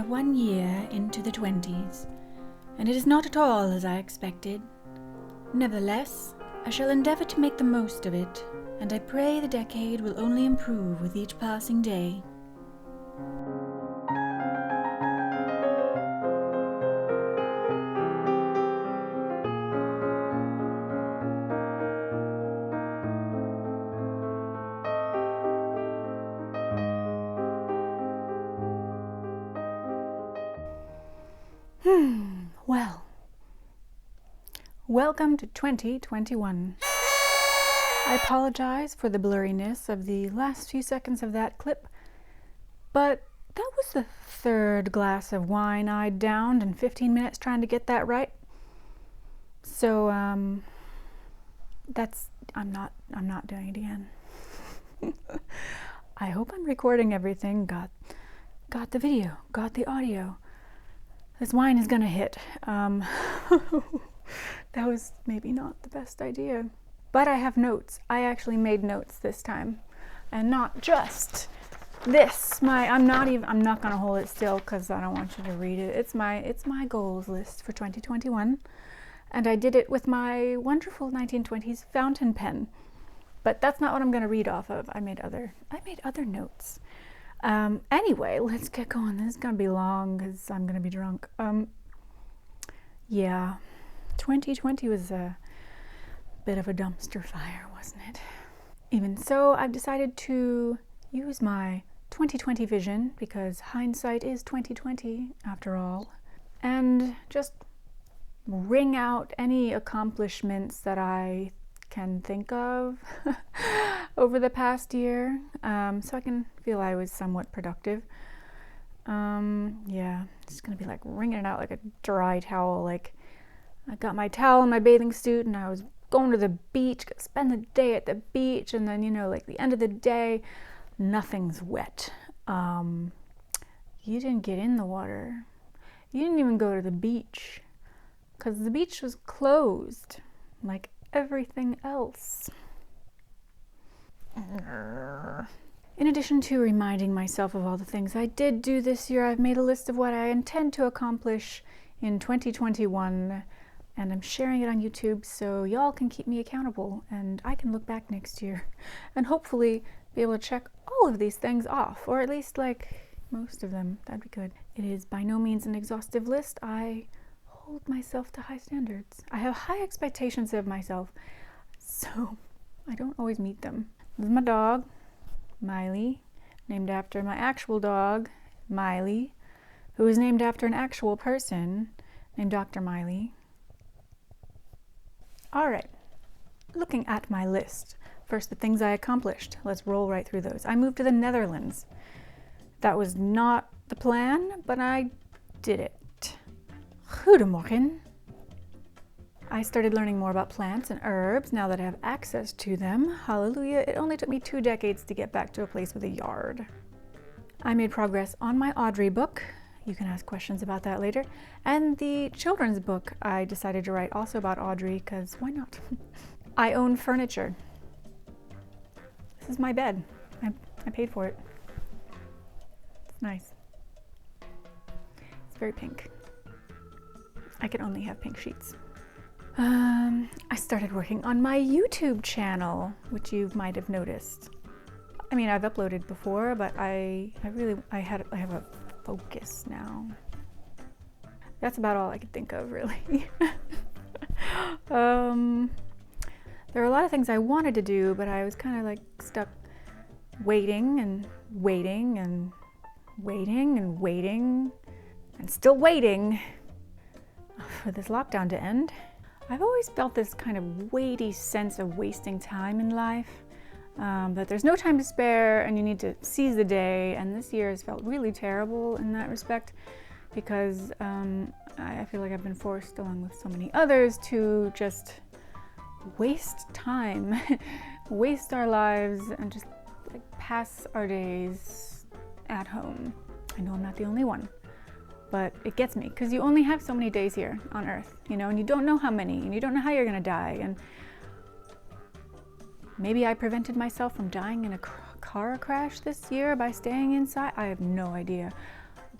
1 year into the 20s, and it is not at all as I expected. Nevertheless, I shall endeavor to make the most of it, and I pray the decade will only improve with each passing day. Well, welcome to 2021. I apologize for the blurriness of the last few seconds of that clip, but that was the third glass of wine I'd downed in 15 minutes trying to get that right. So, I'm not doing it again. I hope I'm recording everything, got the video, got the audio. This wine is gonna hit. That was maybe not the best idea. But I have notes. I actually made notes this time. And not just this. I'm not gonna hold it still because I don't want you to read it. It's my goals list for 2021. And I did it with my wonderful 1920s fountain pen. But that's not what I'm gonna read off of. I made other notes. Anyway, let's get going. This is gonna be long because I'm gonna be drunk. Yeah, 2020 was a bit of a dumpster fire, wasn't it? Even so, I've decided to use my 2020 vision, because hindsight is 2020 after all, and just wring out any accomplishments that I can think of over the past year, so I can feel I was somewhat productive. Yeah, it's gonna be like wringing it out like a dry towel. Like, I got my towel and my bathing suit and I was going to the beach, gonna spend the day at the beach, and then, like the end of the day, nothing's wet. You didn't get in the water. You didn't even go to the beach because the beach was closed, like everything else. In addition to reminding myself of all the things I did do this year, I've made a list of what I intend to accomplish in 2021, and I'm sharing it on YouTube so y'all can keep me accountable, and I can look back next year and hopefully be able to check all of these things off, or at least like most of them. That'd be good. It is by no means an exhaustive list. I hold myself to high standards. I have high expectations of myself, so I don't always meet them. This is my dog, Miley, named after my actual dog, Miley, who is named after an actual person named Dr. Miley. All right, looking at my list. First, the things I accomplished. Let's roll right through those. I moved to the Netherlands. That was not the plan, but I did it. Goedemorgen. I started learning more about plants and herbs now that I have access to them. Hallelujah. It only took me 2 decades to get back to a place with a yard. I made progress on my Audrey book. You can ask questions about that later. And the children's book I decided to write also about Audrey, because why not? I own furniture. This is my bed. I paid for it. It's nice. It's very pink. I can only have pink sheets. I started working on my YouTube channel, which you might have noticed. I mean, I've uploaded before, but I have a focus now. That's about all I could think of, really. There are a lot of things I wanted to do, but I was kind of like stuck waiting and waiting and waiting and waiting and still waiting for this lockdown to end. I've always felt this kind of weighty sense of wasting time in life, that there's no time to spare and you need to seize the day, and this year has felt really terrible in that respect because I feel like I've been forced, along with so many others, to just waste time, waste our lives, and just like pass our days at home. I know I'm not the only one. But it gets me, because you only have so many days here on Earth, and you don't know how many, and you don't know how you're gonna die. And maybe I prevented myself from dying in a car crash this year by staying inside. I have no idea.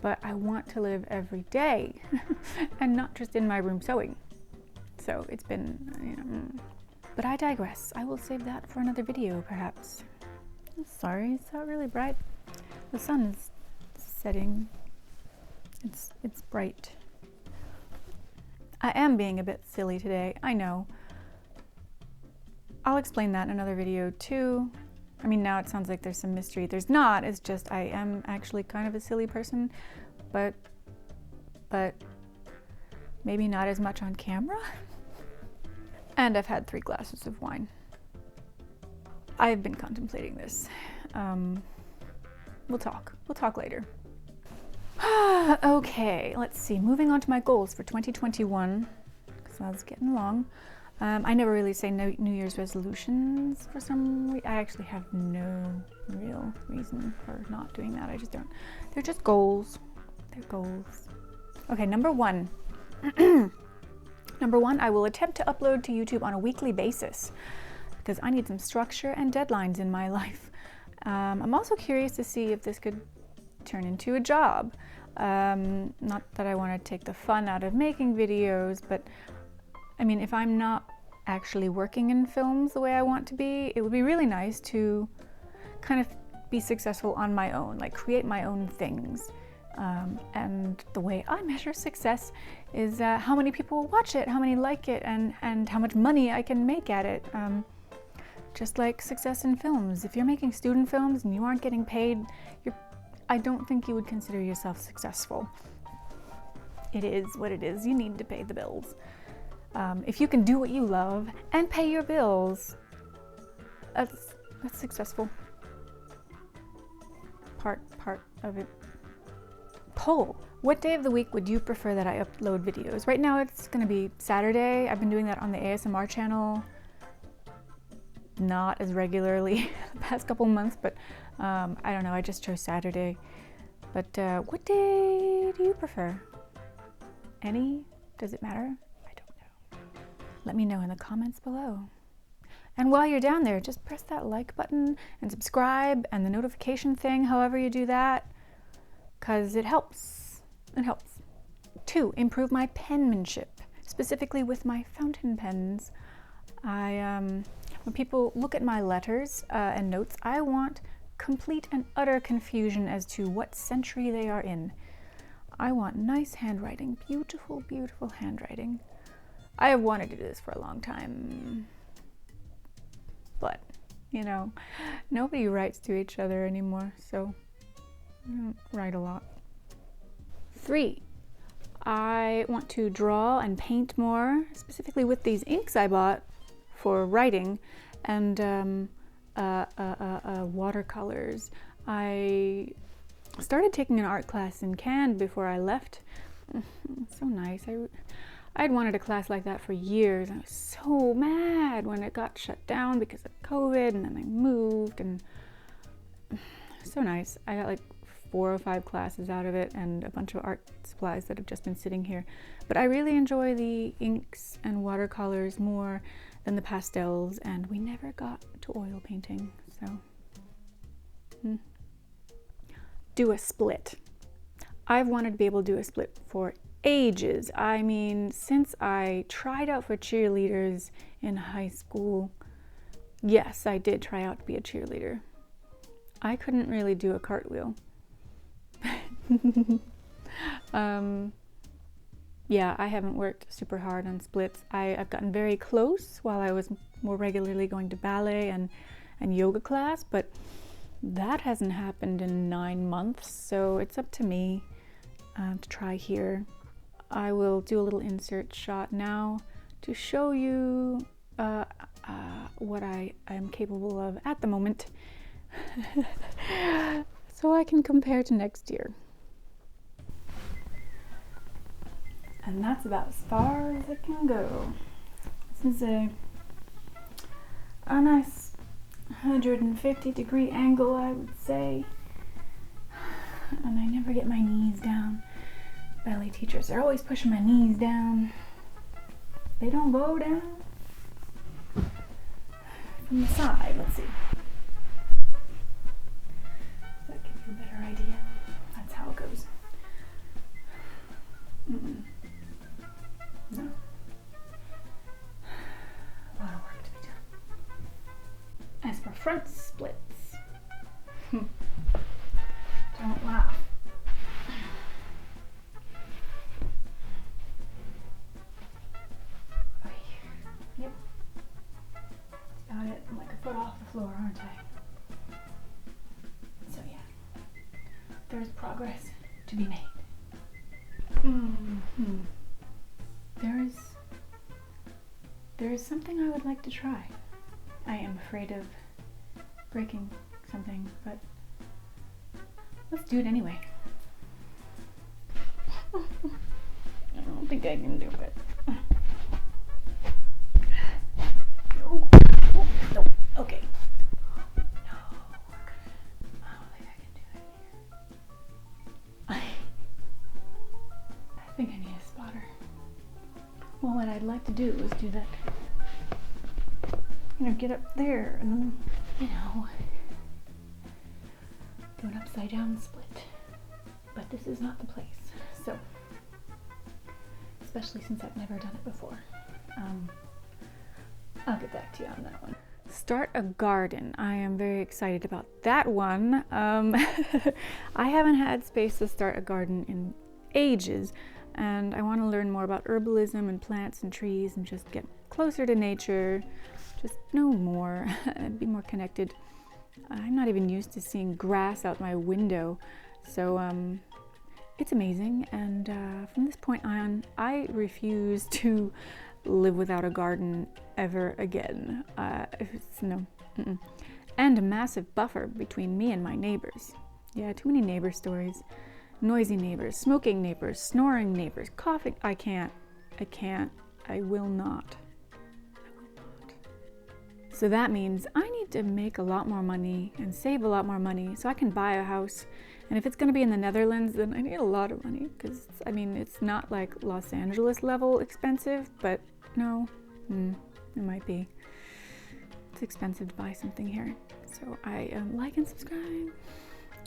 but I want to live every day and not just in my room sewing. So it's been, you know, but I digress. I will save that for another video, perhaps. Sorry, it's not really bright. The sun is setting. It's bright. I am being a bit silly today, I know. I'll explain that in another video too. I mean, now it sounds like there's some mystery. There's not, it's just I am actually kind of a silly person, but maybe not as much on camera. And I've had 3 glasses of wine. I've been contemplating this. We'll talk later. Okay, let's see. Moving on to my goals for 2021, because I was getting along. I never really say New Year's resolutions for some reason. I actually have no real reason for not doing that. I just don't. They're just goals. They're goals. Okay, number 1. Number 1, I will attempt to upload to YouTube on a weekly basis because I need some structure and deadlines in my life. I'm also curious to see if this could turn into a job. Not that I want to take the fun out of making videos, but I mean, if I'm not actually working in films the way I want to be, it would be really nice to kind of be successful on my own, like create my own things. And the way I measure success is how many people watch it, how many like it, and how much money I can make at it. Just like success in films. If you're making student films and you aren't getting paid, I don't think you would consider yourself successful. It is what it is. You need to pay the bills. If you can do what you love and pay your bills, that's successful. Part of it. Poll. What day of the week would you prefer that I upload videos? Right now it's going to be Saturday. I've been doing that on the ASMR channel. Not as regularly the past couple months, but I don't know. I just chose Saturday. But what day do you prefer? Any? Does it matter? I don't know. Let me know in the comments below. And while you're down there, just press that like button and subscribe and the notification thing, however you do that, because it helps. It helps. 2, improve my penmanship, specifically with my fountain pens. When people look at my letters and notes, I want complete and utter confusion as to what century they are in. I want nice handwriting, beautiful, beautiful handwriting. I have wanted to do this for a long time, but, you know, nobody writes to each other anymore, so I don't write a lot. 3, I want to draw and paint more, specifically with these inks I bought for writing, and watercolors. I started taking an art class in Cannes before I left. So nice. I'd wanted a class like that for years. I was so mad when it got shut down because of COVID, and then I moved, and so nice. I got like 4 or 5 classes out of it and a bunch of art supplies that have just been sitting here. But I really enjoy the inks and watercolors more than the pastels, and we never got to oil painting, so. Do a split. I've wanted to be able to do a split for ages. I mean, since I tried out for cheerleaders in high school. Yes, I did try out to be a cheerleader. I couldn't really do a cartwheel. Yeah, I haven't worked super hard on splits. I've gotten very close while I was more regularly going to ballet and yoga class, but that hasn't happened in 9 months, so it's up to me to try here. I will do a little insert shot now to show you what I am capable of at the moment, so I can compare to next year. And that's about as far as it can go. This is a nice 150-degree angle, I would say. And I never get my knees down. Ballet teachers are always pushing my knees down. They don't go down. From the side, let's see. Does that give you a better idea? That's how it goes. front splits. Don't laugh. Yep. That's about it. I'm like a foot off the floor, aren't I? So yeah, there's progress to be made. There is something I would like to try. I am afraid of breaking something, but let's do it anyway. I don't think I can do it. No. No. Okay. No. I don't think I can do it here. I think I need a spotter. Well, what I'd like to do is do that. Get up there and then, do an upside down split. But this is not the place. So, especially since I've never done it before. I'll get back to you on that one. Start a garden. I am very excited about that one. I haven't had space to start a garden in ages, and I want to learn more about herbalism and plants and trees and just get closer to nature, just know more, and be more connected. I'm not even used to seeing grass out my window, so it's amazing, and from this point on, I refuse to live without a garden ever again. And a massive buffer between me and my neighbors. Yeah, too many neighbor stories. Noisy neighbors, smoking neighbors, snoring neighbors, coughing. I can't, I will not. So that means I need to make a lot more money and save a lot more money so I can buy a house. And if it's going to be in the Netherlands, then I need a lot of money because, it's not like Los Angeles level expensive, but no, it might be. It's expensive to buy something here. So I like and subscribe.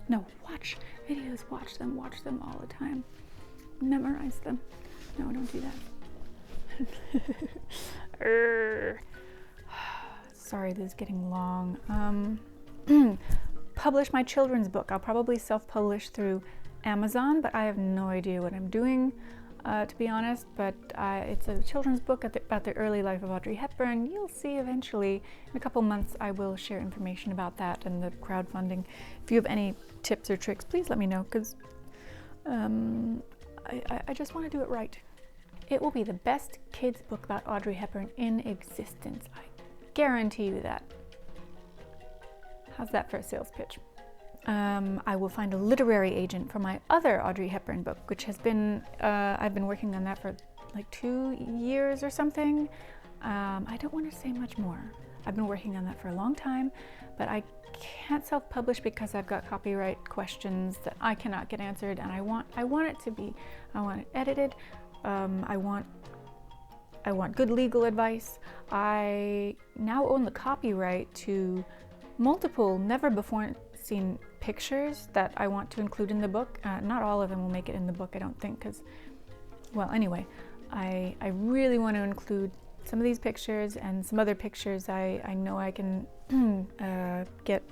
No, watch videos, watch them all the time. Memorize them. No, don't do that. Sorry, this is getting long. Publish my children's book. I'll probably self-publish through Amazon, but I have no idea what I'm doing, to be honest. But it's a children's book about the early life of Audrey Hepburn. You'll see eventually. In a couple months, I will share information about that and the crowdfunding. If you have any tips or tricks, please let me know, because I just want to do it right. It will be the best kids' book about Audrey Hepburn in existence. I guarantee you that. How's that for a sales pitch? I will find a literary agent for my other Audrey Hepburn book, which has been, I've been working on that for like 2 years or something. I don't want to say much more. I've been working on that for a long time, but I can't self-publish because I've got copyright questions that I cannot get answered, and I want it edited. I want good legal advice. I now own the copyright to multiple never before seen pictures that I want to include in the book. Not all of them will make it in the book, I don't think, because, well, anyway, I really want to include some of these pictures and some other pictures I know I can get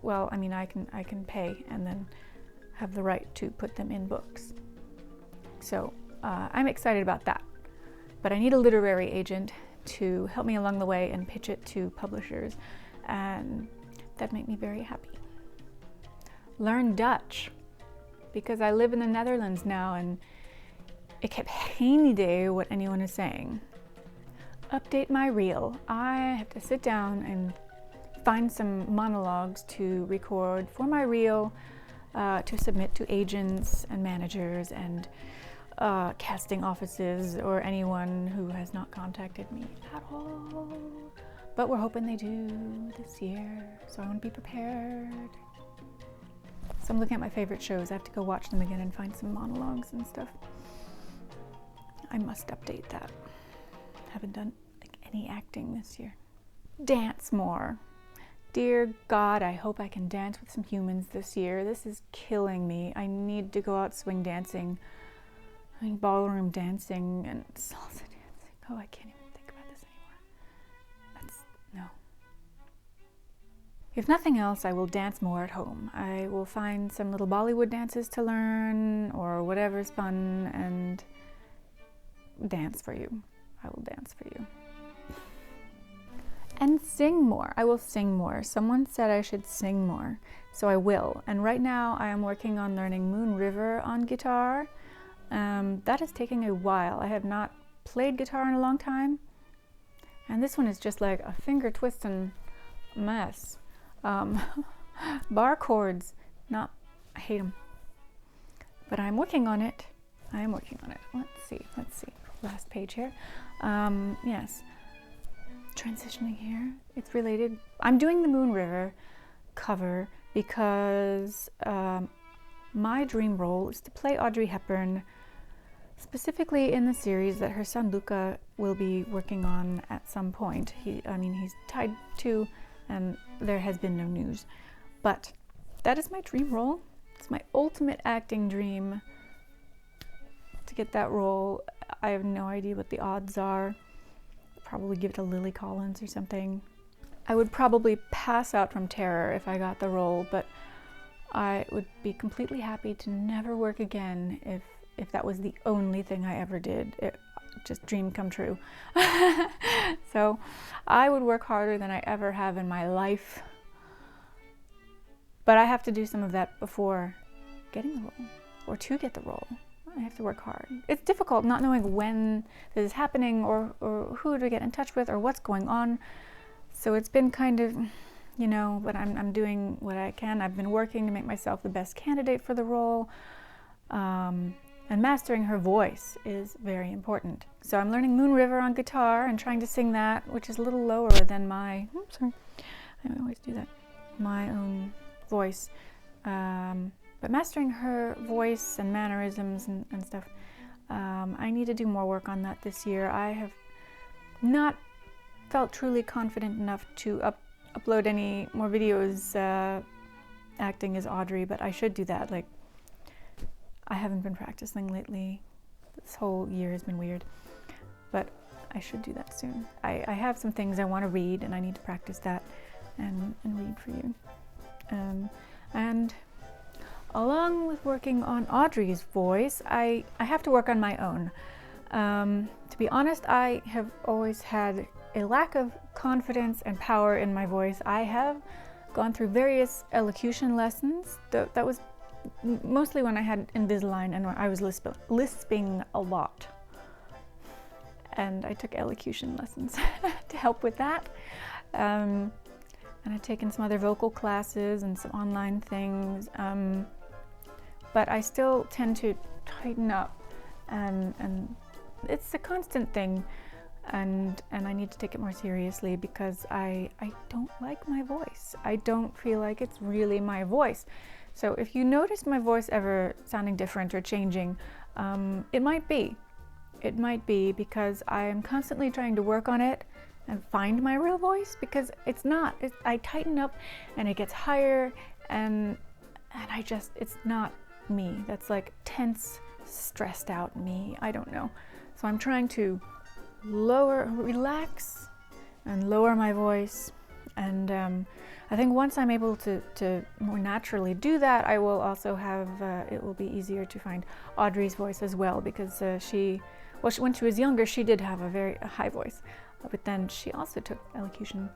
I can pay and then have the right to put them in books. So I'm excited about that, but I need a literary agent to help me along the way and pitch it to publishers, and that'd make me very happy. Learn Dutch, because I live in the Netherlands now and ik heb geen idee what anyone is saying. Update my reel. I have to sit down and find some monologues to record for my reel, to submit to agents and managers and casting offices or anyone who has not contacted me at all. But we're hoping they do this year, so I want to be prepared. So I'm looking at my favorite shows. I have to go watch them again and find some monologues and stuff. I must update that. Haven't done any acting this year. Dance more. Dear God, I hope I can dance with some humans this year. This is killing me. I need to go out swing dancing. Ballroom dancing and salsa dancing. Oh, I can't even think about this anymore. If nothing else, I will dance more at home. I will find some little Bollywood dances to learn or whatever's fun and dance for you. I will dance for you. And sing more. I will sing more. Someone said I should sing more, so I will. And right now I am working on learning Moon River on guitar. That is taking a while. I have not played guitar in a long time. And this one is just like a finger twisting mess. Bar chords, I hate them. But I'm working on it. I am working on it. Let's see. Last page here. Yes. Transitioning here. It's related. I'm doing the Moon River cover because my dream role is to play Audrey Hepburn, specifically in the series that her son Luca will be working on at some point. He's tied to, and there has been no news. But that is my dream role. It's my ultimate acting dream to get that role. I have no idea what the odds are. Probably give it to Lily Collins or something. I would probably pass out from terror if I got the role, but I would be completely happy to never work again if that was the only thing I ever did. It just dream come true. So I would work harder than I ever have in my life. But I have to do some of that before getting the role, or to get the role. I have to work hard. It's difficult not knowing when this is happening or who to get in touch with or what's going on. So it's been kind of, but I'm doing what I can. I've been working to make myself the best candidate for the role. And mastering her voice is very important. So I'm learning Moon River on guitar and trying to sing that, which is a little lower than my, I always do that, my own voice. But mastering her voice and mannerisms and stuff, I need to do more work on that this year. I have not felt truly confident enough to upload any more videos acting as Audrey, but I should do that. Like, I haven't been practicing lately. This whole year has been weird, but I should do that soon. I have some things I want to read, and I need to practice that and read for you. And along with working on Audrey's voice, I have to work on my own. To be honest, I have always had a lack of confidence and power in my voice. I have gone through various elocution lessons. That was mostly when I had Invisalign and I was lisping a lot. And I took elocution lessons to help with that. And I've taken some other vocal classes and some online things. But I still tend to tighten up, and it's a constant thing. And I need to take it more seriously because I don't like my voice. I don't feel like it's really my voice. So if you notice my voice ever sounding different or changing, it might be because I am constantly trying to work on it and find my real voice, because it's not. I tighten up and it gets higher, and it's not me. That's like tense, stressed out me. I don't know. So I'm trying to relax and lower my voice, and I think once I'm able to more naturally do that, I will also have it will be easier to find Audrey's voice as well, because when she was younger, she did have a very high voice, but then she also took elocution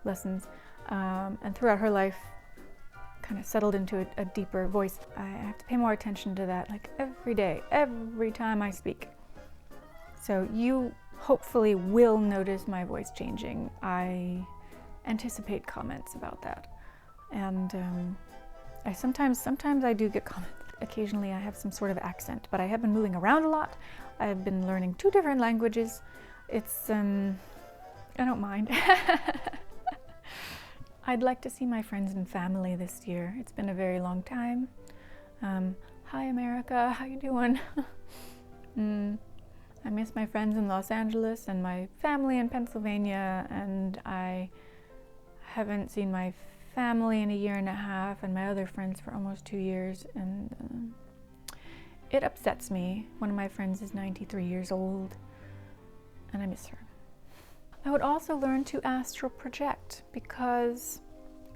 lessons, and throughout her life kind of settled into a deeper voice. I have to pay more attention to that, like every day, every time I speak. So you hopefully will notice my voice changing. I anticipate comments about that, and I sometimes I do get comments. Occasionally I have some sort of accent, but I have been moving around a lot. I've been learning 2 different languages. It's I don't mind. I'd like to see my friends and family this year. It's been a very long time. Hi America, how you doing? I miss my friends in Los Angeles and my family in Pennsylvania, and I haven't seen my family in a year and a half, and my other friends for almost 2 years, and it upsets me. One of my friends is 93 years old, and I miss her. I would also learn to astral project, because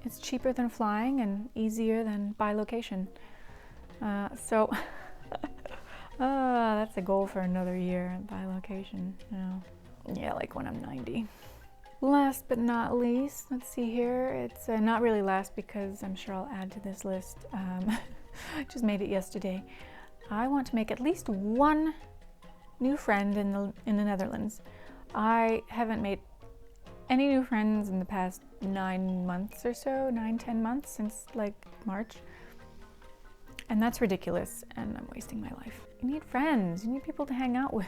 It's cheaper than flying and easier than by location. So that's a goal for another year, by location. Yeah, like when I'm 90. Last but not least, let's see here. It's not really last because I'm sure I'll add to this list. I just made it yesterday. I want to make at least one new friend in the Netherlands. I haven't made any new friends in the past 9 months or so, 9-10 months since like March. And that's ridiculous, and I'm wasting my life. You need friends, you need people to hang out with,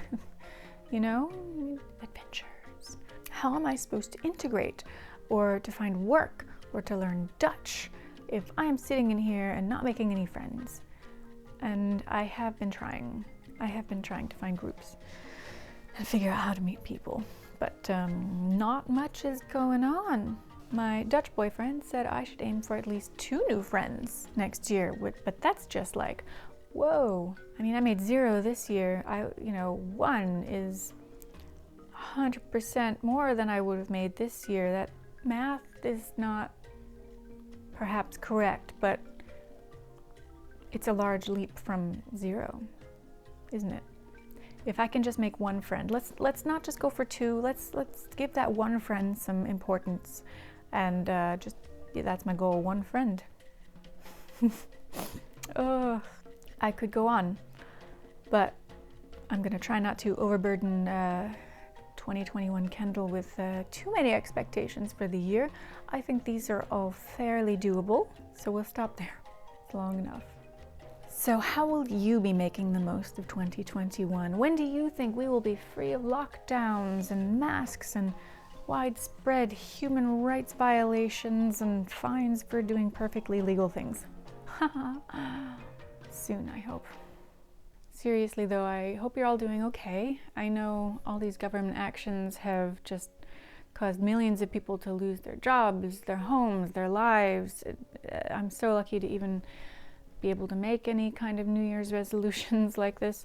you know, you need adventures. How am I supposed to integrate or to find work or to learn Dutch if I am sitting in here and not making any friends? And I have been trying to find groups and figure out how to meet people, but not much is going on. My Dutch boyfriend said I should aim for at least 2 new friends next year, but that's just like, whoa. I mean, I made 0 this year. 1 is 100% more than I would have made this year. That math is not perhaps correct, but it's a large leap from 0, isn't it? If I can just make 1 friend, let's not just go for 2. Let's give that 1 friend some importance, and that's my goal, 1 friend. I could go on, but I'm gonna try not to overburden 2021 Kendall with too many expectations for the year. I think these are all fairly doable, so we'll stop there. It's long enough. So how will you be making the most of 2021? When do you think we will be free of lockdowns and masks and widespread human rights violations and fines for doing perfectly legal things? Soon, I hope. Seriously though, I hope you're all doing okay. I know all these government actions have just caused millions of people to lose their jobs, their homes, their lives. I'm so lucky to even be able to make any kind of New Year's resolutions like this.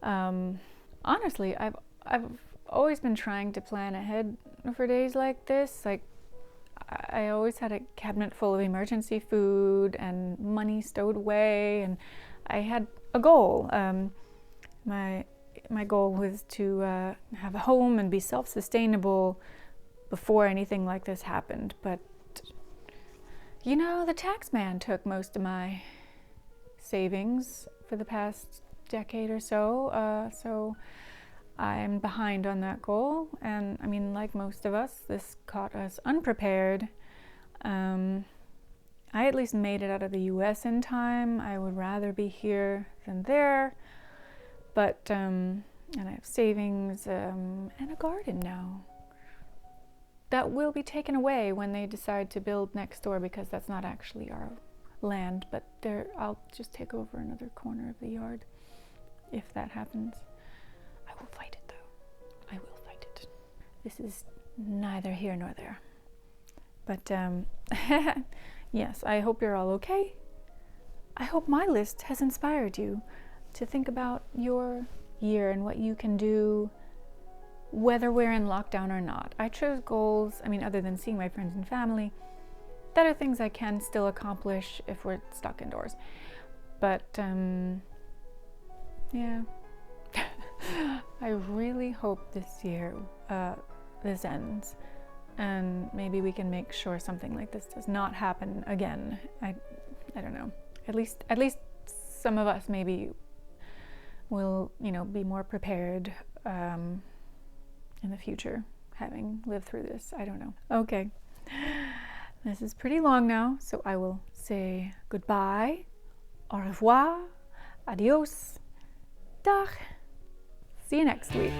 Honestly, I've always been trying to plan ahead for days like this. Like, I always had a cabinet full of emergency food and money stowed away, and I had a goal. My goal was to have a home and be self-sustainable before anything like this happened. But you know, the tax man took most of my savings for the past decade or so, so I'm behind on that goal. And I mean, like most of us, this caught us unprepared. I at least made it out of the US in time. I would rather be here than there, but and I have savings and a garden now that will be taken away when they decide to build next door, because that's not actually our land, but I'll just take over another corner of the yard if that happens. I will fight it though. I will fight it. This is neither here nor there. But yes, I hope you're all okay. I hope my list has inspired you to think about your year and what you can do whether we're in lockdown or not. I chose goals, other than seeing my friends and family, that are things I can still accomplish if we're stuck indoors. But yeah, I really hope this year this ends, and maybe we can make sure something like this does not happen again. I don't know. At least some of us maybe will, be more prepared in the future, having lived through this. I don't know. Okay. This is pretty long now, so I will say goodbye, au revoir, adios, dag. See you next week.